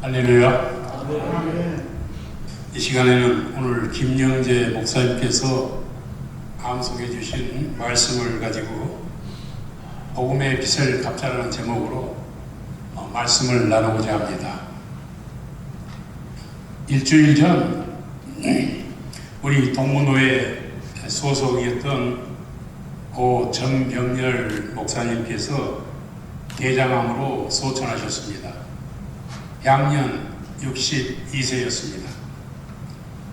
할렐루야. 이 시간에는 오늘 김영재 목사님께서 암송해 주신 말씀을 가지고 복음의 빛을 갑자라는 제목으로 말씀을 나누고자 합니다. 일주일 전 우리 동문호에 소속이었던 고 정병렬 목사님께서 대장암으로 소천하셨습니다. 양년 62세였습니다.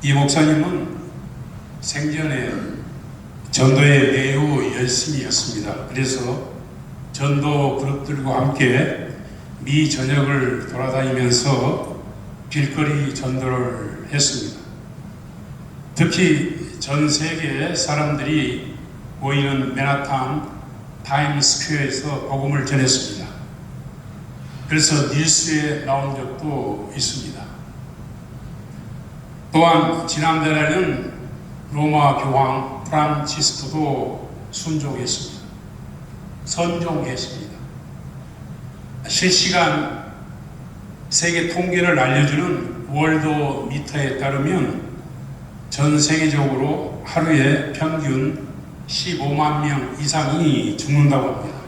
이 목사님은 생전에 전도에 매우 열심히였습니다. 그래서 전도 그룹들과 함께 미 전역을 돌아다니면서 길거리 전도를 했습니다. 특히 전 세계 사람들이 모이는 맨하탄 타임스퀘어에서 복음을 전했습니다. 그래서 뉴스에 나온 적도 있습니다. 또한 지난달에는 로마 교황 프란치스코도 순종했습니다. 선종했습니다. 실시간 세계 통계를 알려주는 월드미터에 따르면 전 세계적으로 하루에 평균 15만 명 이상이 죽는다고 합니다.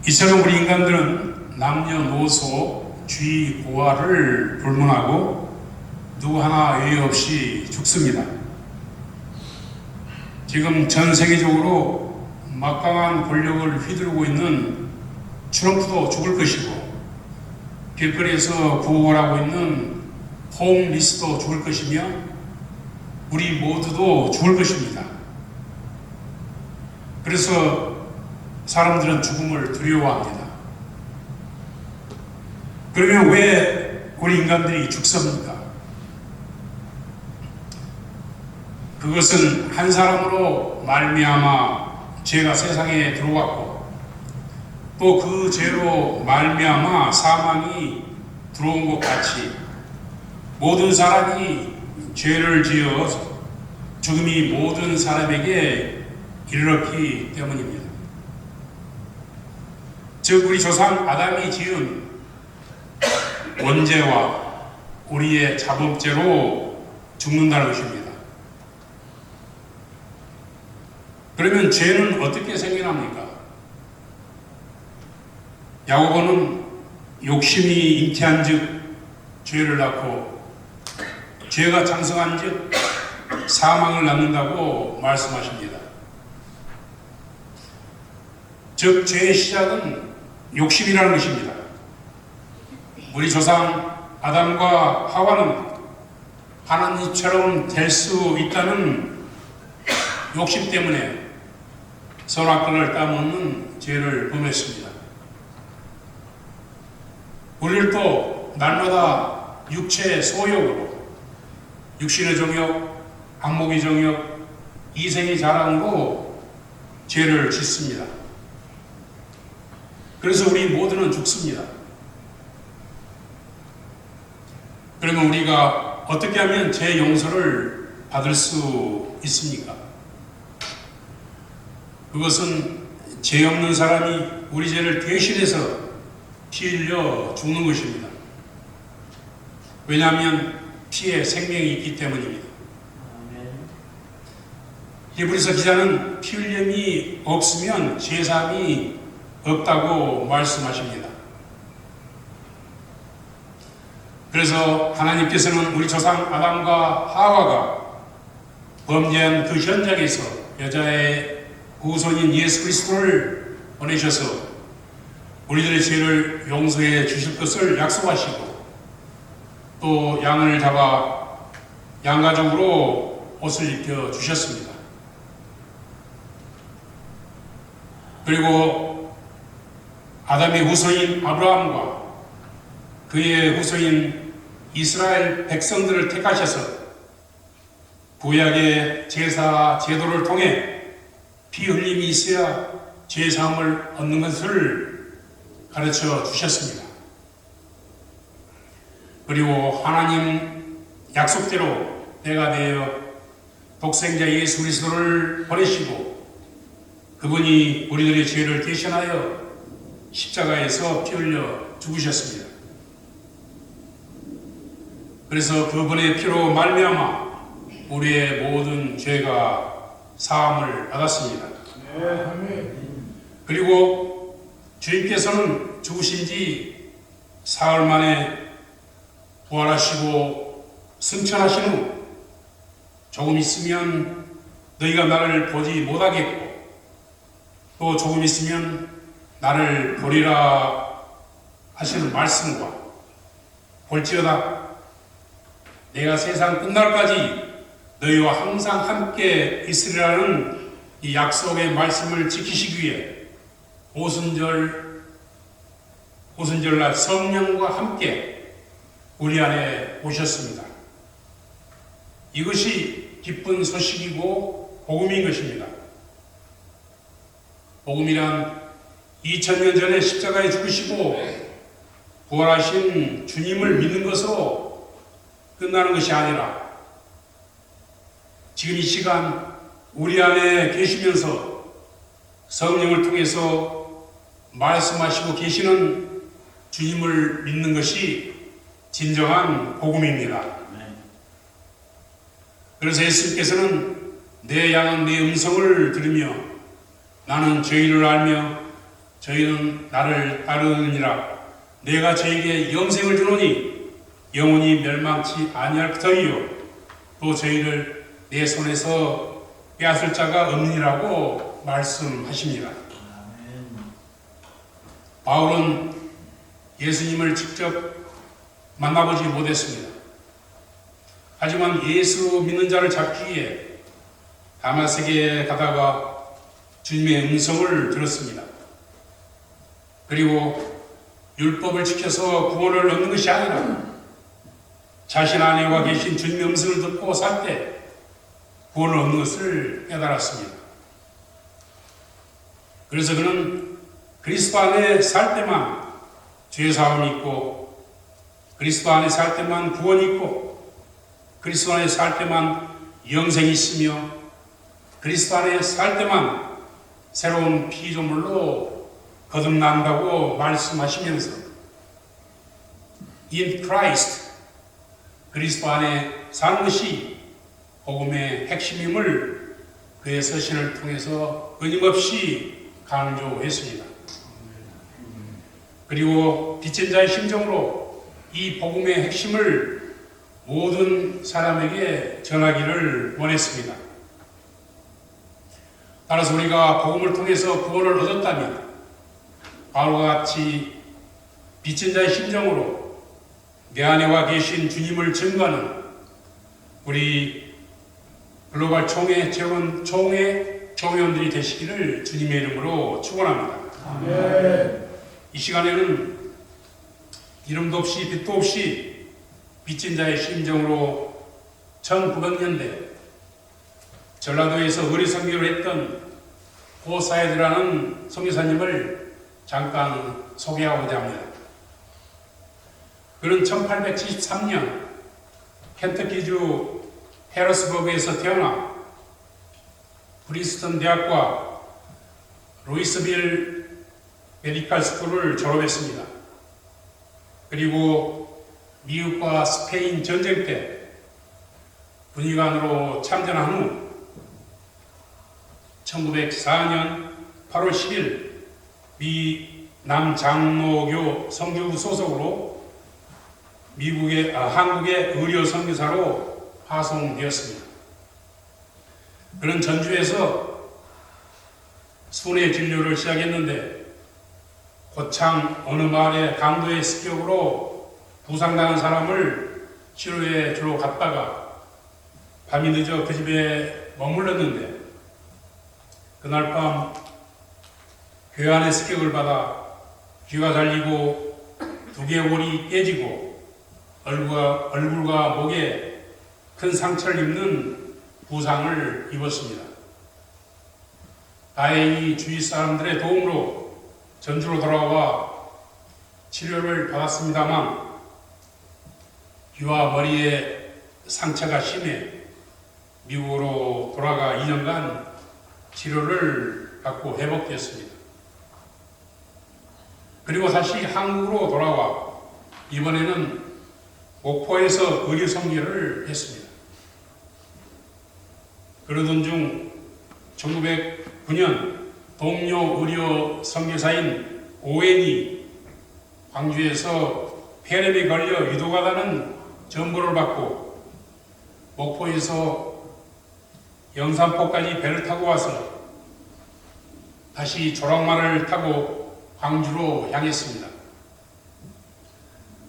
이처럼 우리 인간들은 남녀노소 쥐고화를 불문하고 누구 하나 예외 없이 죽습니다. 지금 전 세계적으로 막강한 권력을 휘두르고 있는 트럼프도 죽을 것이고 길거리에서 구걸하고 있는 홈리스도 죽을 것이며 우리 모두도 죽을 것입니다. 그래서 사람들은 죽음을 두려워합니다. 그러면 왜 우리 인간들이 죽습니까? 그것은 한 사람으로 말미암아 죄가 세상에 들어왔고 또 그 죄로 말미암아 사망이 들어온 것 같이 모든 사람이 죄를 지어 죽음이 모든 사람에게 이르렀기 때문입니다. 즉 우리 조상 아담이 지은 원죄와 우리의 자범죄로 죽는다는 것입니다. 그러면 죄는 어떻게 생겨납니까? 야고보는 욕심이 잉태한 즉 죄를 낳고 죄가 장성한 즉 사망을 낳는다고 말씀하십니다. 즉 죄의 시작은 욕심이라는 것입니다. 우리 조상 아담과 하와는 하나님처럼 될 수 있다는 욕심 때문에 선악과를 따먹는 죄를 범했습니다. 우리를 또 날마다 육체의 소욕으로 육신의 정욕, 안목의 정욕, 이생의 자랑으로 죄를 짓습니다. 그래서 우리 모두는 죽습니다. 그러면 우리가 어떻게 하면 죄 용서를 받을 수 있습니까? 그것은 죄 없는 사람이 우리 죄를 대신해서 피 흘려 죽는 것입니다. 왜냐하면 피에 생명이 있기 때문입니다. 히브리서 기자는 피 흘림이 없으면 죄사함이 없다고 말씀하십니다. 그래서 하나님께서는 우리 조상 아담과 하와가 범죄한 그 현장에서 여자의 후손인 예수 그리스도를 보내셔서 우리들의 죄를 용서해 주실 것을 약속하시고 또 양을 잡아 양가족으로 옷을 입혀 주셨습니다. 그리고 아담의 후손인 아브라함과 그의 후손인 이스라엘 백성들을 택하셔서 구약의 제사 제도를 통해 피 흘림이 있어야 죄사함을 얻는 것을 가르쳐 주셨습니다. 그리고 하나님 약속대로 때가 되어 독생자 예수 그리스도를 보내시고 그분이 우리들의 죄를 대신하여 십자가에서 피 흘려 죽으셨습니다. 그래서 그분의 피로 말미암아 우리의 모든 죄가 사함을 받았습니다. 그리고 주님께서는 죽으신 지 사흘 만에 부활하시고 승천하신 후 조금 있으면 너희가 나를 보지 못하겠고 또 조금 있으면 나를 보리라 하시는 말씀과 볼지어다 내가 세상 끝날까지 너희와 항상 함께 있으리라는 이 약속의 말씀을 지키시기 위해 오순절날 성령과 함께 우리 안에 오셨습니다. 이것이 기쁜 소식이고 복음인 것입니다. 복음이란 2000년 전에 십자가에 죽으시고 부활하신 주님을 믿는 것으로 끝나는 것이 아니라 지금 이 시간 우리 안에 계시면서 성령을 통해서 말씀하시고 계시는 주님을 믿는 것이 진정한 복음입니다. 그래서 예수님께서는 내 양은 내 음성을 들으며 나는 저희를 알며 저희는 나를 따르느니라. 내가 저에게 영생을 주노니 영원히 멸망치 아니할 터이요 또 저희를 내 손에서 빼앗을 자가 없느니라고 말씀하십니다. 바울은 예수님을 직접 만나보지 못했습니다. 하지만 예수 믿는 자를 잡기 위해 다마섹에 가다가 주님의 음성을 들었습니다. 그리고 율법을 지켜서 구원을 얻는 것이 아니라 자신 안에와 계신 주님의 음성을 듣고 살 때 구원을 얻는 것을 깨달았습니다. 그래서 그는 그리스도 안에 살 때만 죄사함이 있고 그리스도 안에 살 때만 구원이 있고 그리스도 안에 살 때만 영생이 있으며 그리스도 안에 살 때만 새로운 피조물로 거듭난다고 말씀하시면서 In Christ 그리스도 안에 사는 것이 복음의 핵심임을 그의 서신을 통해서 끊임없이 강조했습니다. 그리고 빛의 자의 심정으로 이 복음의 핵심을 모든 사람에게 전하기를 원했습니다. 따라서 우리가 복음을 통해서 구원을 얻었다면 바울과 같이 빛의 자의 심정으로 내 안에와 계신 주님을 증거하는 우리 글로벌 총회 총회원들이 되시기를 주님의 이름으로 축원합니다. 아멘. 이 시간에는 이름도 없이 빛도 없이 빛인 자의 심정으로 1900년대 전라도에서 의리 선교를 했던 고사이드라는 선교사님을 잠깐 소개하고자 합니다. 그는 1873년 켄터키주 해러스버그에서 태어나 프린스턴 대학과 루이스빌 메디컬 스쿨을 졸업했습니다. 그리고 미국과 스페인 전쟁 때 군의관으로 참전한 후 1904년 8월 10일 미 남장로교 선교부 소속으로 한국의 의료 선교사로 파송되었습니다. 그는 전주에서 순회 진료를 시작했는데 고창 어느 마을의 강도의 습격으로 부상당한 사람을 치료해 주러 갔다가 밤이 늦어 그 집에 머물렀는데 그날 밤 교회 안의 습격을 받아 귀가 잘리고 두개골이 깨지고 얼굴과 목에 큰 상처를 입는 부상을 입었습니다. 다행히 주위 사람들의 도움으로 전주로 돌아와 치료를 받았습니다만 귀와 머리에 상처가 심해 미국으로 돌아가 2년간 치료를 받고 회복되었습니다. 그리고 다시 한국으로 돌아와 이번에는 목포에서 의료 선교를 했습니다. 그러던 중 1909년 동료 의료 선교사인 오웬이 광주에서 폐렴에 걸려 유독하다는 정보를 받고 목포에서 영산포까지 배를 타고 와서 다시 조랑말을 타고 광주로 향했습니다.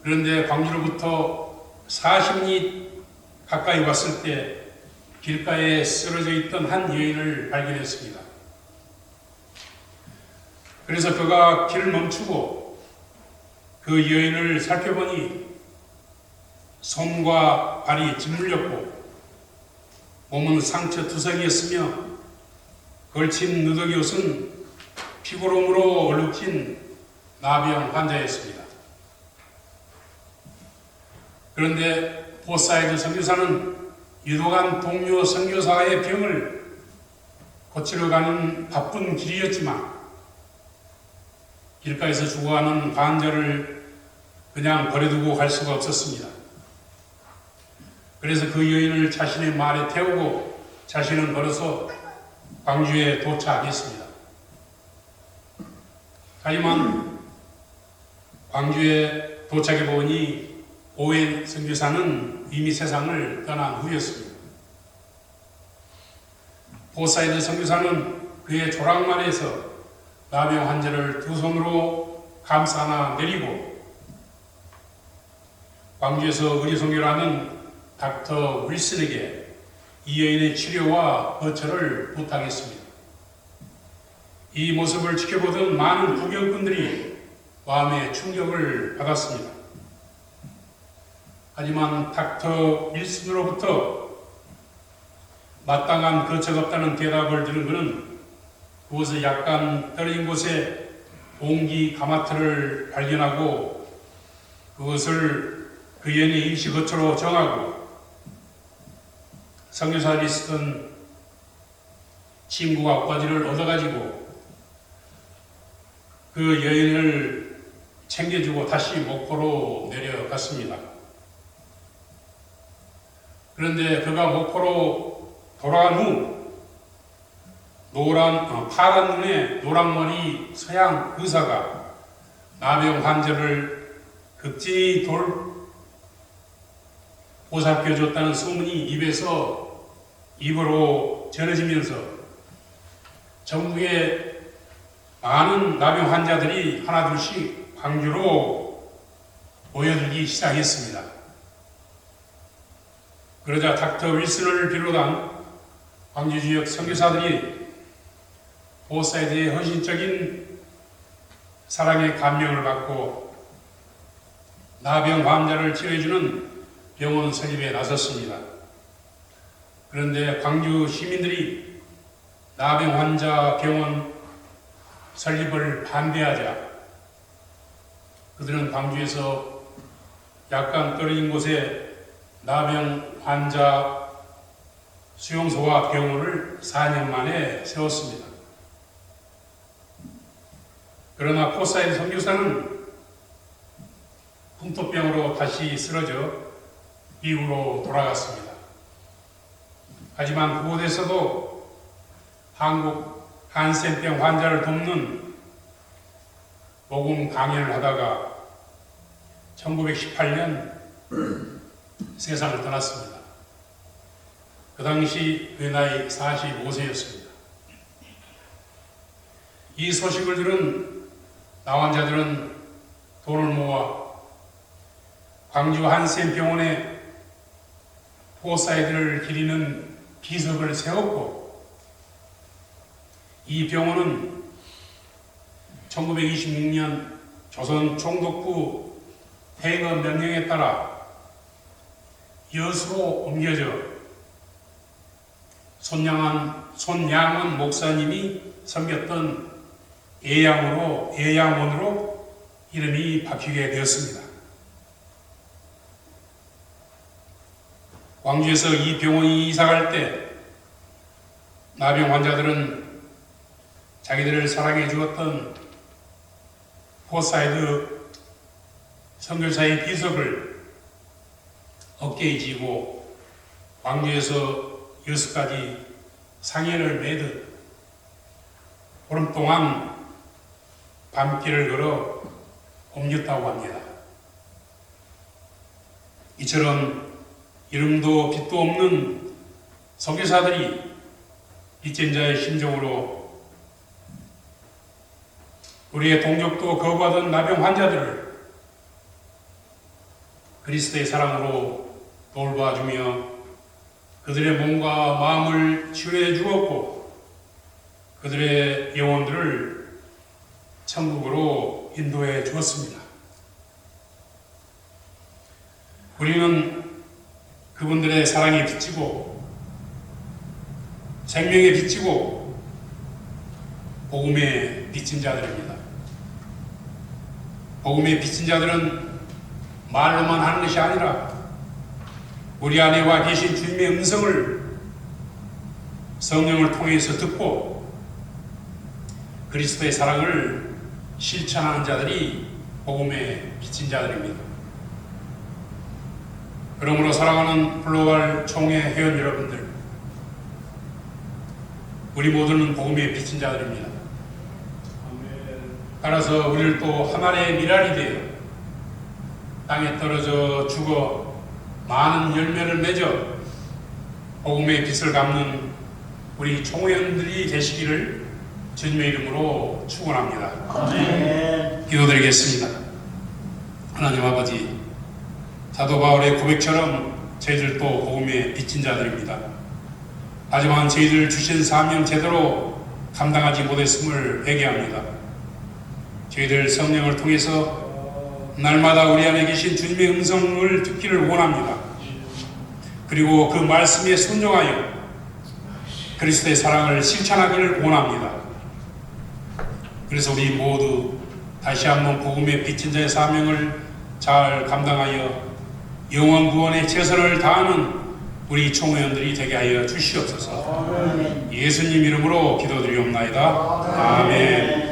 그런데 광주로부터 40리 가까이 왔을 때 길가에 쓰러져 있던 한 여인을 발견했습니다. 그래서 그가 길을 멈추고 그 여인을 살펴보니 손과 발이 짓물렸고 몸은 상처 투성이었으며 걸친 누더기 옷은 피고름으로 얼룩진 나병 환자였습니다. 그런데 포사이드 선교사는 유독한 동료 선교사의 병을 고치러 가는 바쁜 길이었지만 길가에서 죽어가는 환자를 그냥 버려두고 갈 수가 없었습니다. 그래서 그 여인을 자신의 말에 태우고 자신은 걸어서 광주에 도착했습니다. 하지만 광주에 도착해 보니 오웬 선교사는 이미 세상을 떠난 후였습니다. 포사이드 선교사는 그의 조랑말에서 나병 환자를 두 손으로 감싸 안아 내리고 광주에서 의료 선교를 하는 닥터 윌슨에게 이 여인의 치료와 거처를 부탁했습니다. 이 모습을 지켜보던 많은 구경꾼들이 마음의 충격을 받았습니다. 하지만 닥터 윌슨으로부터 마땅한 거처가 없다는 대답을 들은 그는 그곳에 약간 떨어진 곳에 옹기 가마트를 발견하고 그것을 그 여인의 임시 거처로 정하고 선교사들이 쓰던 침구와 옷가지를 얻어가지고 그 여인을 챙겨주고 다시 목포로 내려갔습니다. 그런데 그가 목포로 돌아간 후 파란 눈에 노랑머리 서양 의사가 나병 환자를 극진히 보살펴줬다는 소문이 입으로 전해지면서 전국의 많은 나병 환자들이 하나둘씩 광주로 모여들기 시작했습니다. 그러자 닥터 윌슨을 비롯한 광주 지역 선교사들이 포사이드의 헌신적인 사랑의 감명을 받고 나병 환자를 치료해주는 병원 설립에 나섰습니다. 그런데 광주 시민들이 나병 환자 병원 설립을 반대하자 그들은 광주에서 약간 떨어진 곳에 나병 환자 수용소와 병원을 4년 만에 세웠습니다. 그러나 포사이드 선교사는 풍토병으로 다시 쓰러져 미국으로 돌아갔습니다. 하지만 그곳에서도 한국 한센병 환자를 돕는 복음 강연을 하다가 1918년 세상을 떠났습니다. 그 당시 그 나이 45세였습니다. 이 소식을 들은 나환자들은 돈을 모아 광주 한센병원에 포사이드를 기리는 비석을 세웠고 이 병원은 1926년 조선 총독부 퇴거 명령에 따라 여수로 옮겨져 손양원 목사님이 섬겼던 예양원으로 이름이 바뀌게 되었습니다. 광주에서 이 병원이 이사갈 때 나병 환자들은 자기들을 사랑해 주었던 포사이드 선교사의 비석을 어깨에 지고 광주에서 여수까지 상해를 매듯 보름 동안 밤길을 걸어 옮겼다고 합니다. 이처럼 이름도 빛도 없는 선교사들이 빚진 자의 심정으로 우리의 동족도 거부하던 나병 환자들을 그리스도의 사랑으로 돌봐주며 그들의 몸과 마음을 치료해 주었고 그들의 영혼들을 천국으로 인도해 주었습니다. 우리는 그분들의 사랑에 비치고 생명에 비치고 복음에 비친 자들입니다. 복음에 비친 자들은 말로만 하는 것이 아니라 우리 안에 와 계신 주님의 음성을 성령을 통해서 듣고 그리스도의 사랑을 실천하는 자들이 복음에 비친 자들입니다. 그러므로 사랑하는 글로벌 총회 회원 여러분들, 우리 모두는 복음에 비친 자들입니다. 따라서 우리를 또 하나의 미랄이 되어 땅에 떨어져 죽어 많은 열매를 맺어 복음의 빛을 갚는 우리 총회원들이 되시기를 주님의 이름으로 축원합니다. 아멘. 기도드리겠습니다. 하나님 아버지, 사도 바울의 고백처럼 저희들도 복음에 비친 자들입니다. 하지만 저희들 주신 사명 제대로 감당하지 못했음을 회개합니다. 저희들 성령을 통해서 날마다 우리 안에 계신 주님의 음성을 듣기를 원합니다. 그리고 그 말씀에 순종하여 그리스도의 사랑을 실천하기를 원합니다. 그래서 우리 모두 다시 한번 복음에 비친 자의 사명을 잘 감당하여 영원 구원의 최선을 다하는 우리 총회원들이 되게 하여 주시옵소서. 예수님 이름으로 기도드리옵나이다. 아멘.